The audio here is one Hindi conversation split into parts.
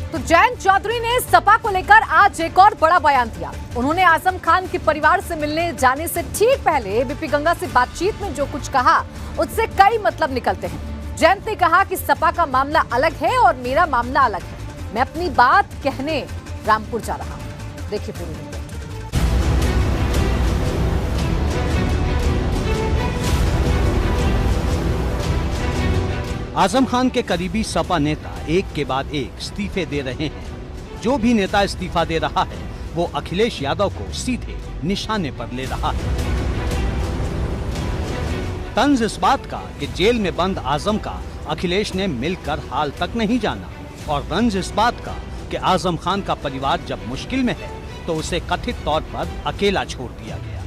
तो जयंत चौधरी ने सपा को लेकर आज एक और बड़ा बयान दिया। उन्होंने आजम खान के परिवार से मिलने जाने से ठीक पहले एबीपी गंगा से बातचीत में जो कुछ कहा उससे कई मतलब निकलते हैं। जयंत ने कहा कि सपा का मामला अलग है और मेरा मामला अलग है। मैं अपनी बात कहने रामपुर जा रहा हूं। देखिए पूरी रिपोर्ट। आजम खान के करीबी सपा नेता एक के बाद एक इस्तीफे दे रहे हैं। जो भी नेता इस्तीफा दे रहा है वो अखिलेश यादव को सीधे निशाने पर ले रहा है। तंज इस बात का कि जेल में बंद आजम का अखिलेश ने मिलकर हाल तक नहीं जाना, और रंज इस बात का कि आजम खान का परिवार जब मुश्किल में है तो उसे कथित तौर पर अकेला छोड़ दिया गया।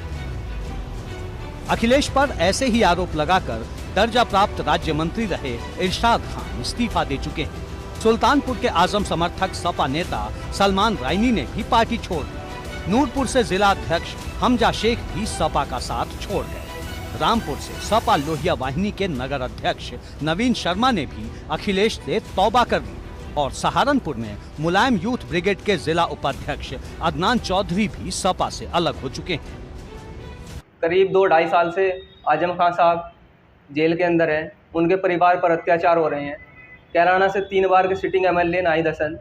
अखिलेश पर ऐसे ही आरोप लगाकर दर्जा प्राप्त राज्य मंत्री रहे इरशाद खान इस्तीफा दे चुके हैं। सुल्तानपुर के आजम समर्थक सपा नेता सलमान रायनी ने भी पार्टी छोड़ दी। नूरपुर से जिला अध्यक्ष हमजा शेख भी सपा का साथ छोड़ गए। रामपुर से सपा लोहिया वाहिनी के नगर अध्यक्ष नवीन शर्मा ने भी अखिलेश से तौबा कर दी, और सहारनपुर में मुलायम यूथ ब्रिगेड के जिला उपाध्यक्ष अदनान चौधरी भी सपा से अलग हो चुके हैं। करीब 2-2.5 साल से आजम खान साहब जेल के अंदर हैं। उनके परिवार पर अत्याचार हो रहे हैं। कैराना से 3 बार के सिटिंग एमएलए नाहिद हसन,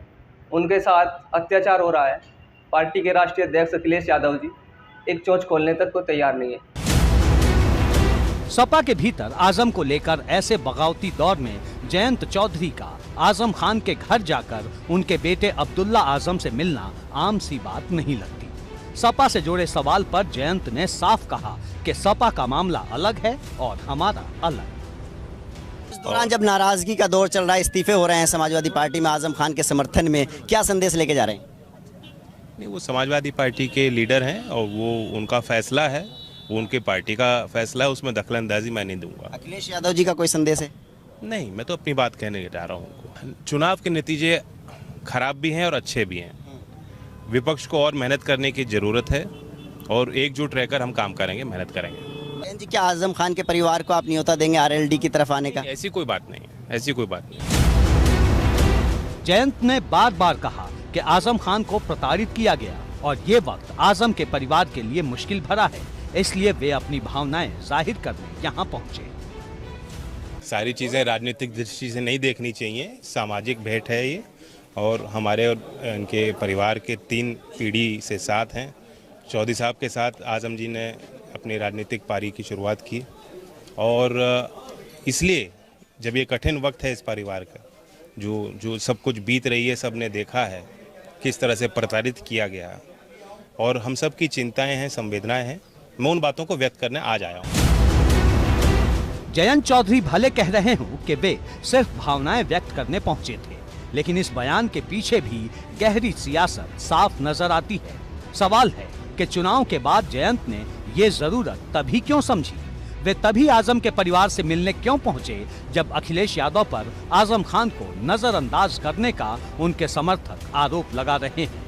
उनके साथ अत्याचार हो रहा है। पार्टी के राष्ट्रीय अध्यक्ष अखिलेश यादव जी एक चोंच खोलने तक को तैयार नहीं है। सपा के भीतर आजम को लेकर ऐसे बगावती दौर में जयंत चौधरी का आजम खान के घर जाकर उनके बेटे अब्दुल्ला आजम से मिलना आम सी बात नहीं लगती। सपा से जुड़े सवाल पर जयंत ने साफ कहा कि सपा का मामला अलग है और हमारा अलग। इस दौरान जब नाराजगी का दौर चल रहा है, इस्तीफे हो रहे हैं समाजवादी पार्टी में आजम खान के समर्थन में, क्या संदेश लेके जा रहे हैं? नहीं, वो समाजवादी पार्टी के लीडर हैं और वो उनका फैसला है, वो उनकी पार्टी का फैसला है, उसमें दखलंदाजी मैं नहीं दूंगा। अखिलेश यादव जी का कोई संदेश है? नहीं, मैं तो अपनी बात कहने जा रहा हूँ। चुनाव के नतीजे खराब भी हैं और अच्छे भी हैं। विपक्ष को और मेहनत करने की जरूरत है और एकजुट रहकर हम काम करेंगे, मेहनत करेंगे। जी, क्या आजम खान के परिवार को आप न्योता देंगे आरएलडी की तरफ आने का? ऐसी कोई बात नहीं है, ऐसी कोई बात नहीं। जयंत ने बार बार कहा कि आजम खान को प्रताड़ित किया गया और ये वक्त आजम के परिवार के लिए मुश्किल भरा है, इसलिए वे अपनी भावनाएं जाहिर करने यहाँ पहुँचे। सारी चीज़ें राजनीतिक दृष्टि से नहीं देखनी चाहिए, सामाजिक भेंट है ये, और हमारे और इनके परिवार के 3 पीढ़ी से साथ हैं। चौधरी साहब के साथ आजम जी ने अपनी राजनीतिक पारी की शुरुआत की, और इसलिए जब ये कठिन वक्त है इस परिवार का, जो सब कुछ बीत रही है, सब ने देखा है किस तरह से प्रताड़ित किया गया, और हम सब की चिंताएं हैं, संवेदनाएं हैं, मैं उन बातों को व्यक्त करने आज आया हूँ। जयंत चौधरी भले कह रहे हो कि वे सिर्फ भावनाएं व्यक्त करने पहुंचे थे, लेकिन इस बयान के पीछे भी गहरी सियासत साफ नजर आती है। सवाल है कि चुनाव के बाद जयंत ने ये जरूरत तभी क्यों समझी? वे तभी आजम के परिवार से मिलने क्यों पहुंचे जब अखिलेश यादव पर आजम खान को नजरअंदाज करने का उनके समर्थक आरोप लगा रहे हैं?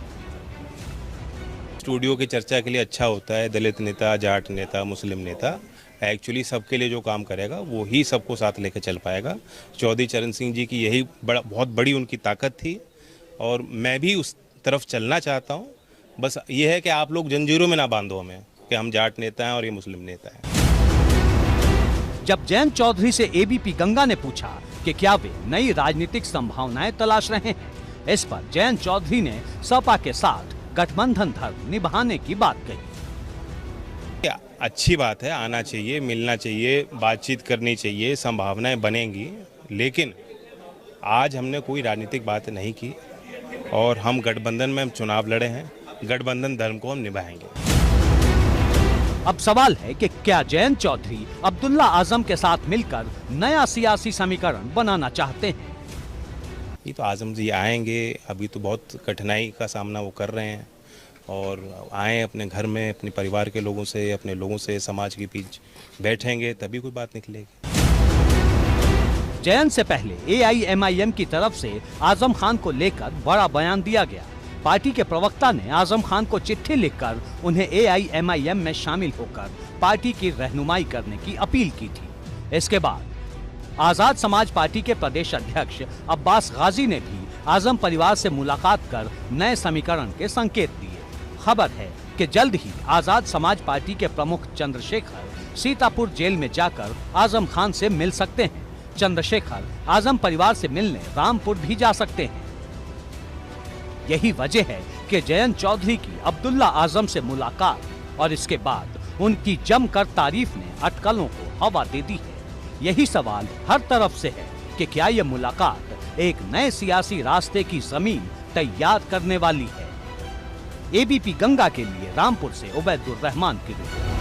स्टूडियो की चर्चा के लिए अच्छा होता है, दलित नेता, जाट नेता, मुस्लिम नेता, एक्चुअली सबके लिए जो काम करेगा वो ही सबको साथ लेकर चल पाएगा। चौधरी चरण सिंह जी की यही बहुत बड़ी उनकी ताकत थी, और मैं भी उस तरफ चलना चाहता हूँ। बस ये है कि आप लोग जंजीरों में ना बांधो हमें कि हम जाट नेता हैं और ये मुस्लिम नेता हैं। जब जयंत चौधरी से एबीपी गंगा ने पूछा कि क्या वे नई राजनीतिक संभावनाएं तलाश रहे हैं, इस पर जयंत चौधरी ने सपा के साथ गठबंधन धर्म निभाने की बात कही। अच्छी बात है, आना चाहिए, मिलना चाहिए, बातचीत करनी चाहिए, संभावनाएं बनेंगी, लेकिन आज हमने कोई राजनीतिक बात नहीं की, और हम गठबंधन में चुनाव लड़े हैं, गठबंधन धर्म को हम निभाएंगे। अब सवाल है कि क्या जयंत चौधरी अब्दुल्ला आजम के साथ मिलकर नया सियासी समीकरण बनाना चाहते हैं? ये तो आजम जी आएंगे, अभी तो बहुत कठिनाई का सामना वो कर रहे हैं, और आए अपने घर में अपने परिवार के लोगों से, अपने लोगों से, समाज के बीच बैठेंगे, तभी कोई बात निकलेगी। जयंत से पहले एआईएमआईएम की तरफ से आजम खान को लेकर बड़ा बयान दिया गया। पार्टी के प्रवक्ता ने आजम खान को चिट्ठी लिखकर उन्हें एआईएमआईएम में शामिल होकर पार्टी की रहनुमाई करने की अपील की थी। इसके बाद आजाद समाज पार्टी के प्रदेश अध्यक्ष अब्बास गाजी ने भी आजम परिवार से मुलाकात कर नए समीकरण के संकेत दिए। खबर है कि जल्द ही आजाद समाज पार्टी के प्रमुख चंद्रशेखर सीतापुर जेल में जाकर आजम खान से मिल सकते हैं। चंद्रशेखर आजम परिवार से मिलने रामपुर भी जा सकते हैं। यही वजह है कि जयंत चौधरी की अब्दुल्ला आजम से मुलाकात और इसके बाद उनकी जमकर तारीफ ने अटकलों को हवा दे दी है। यही सवाल हर तरफ से है कि क्या यह मुलाकात एक नए सियासी रास्ते की जमीन तैयार करने वाली है। एबीपी गंगा के लिए रामपुर से उबैदुर रहमान की रिपोर्ट।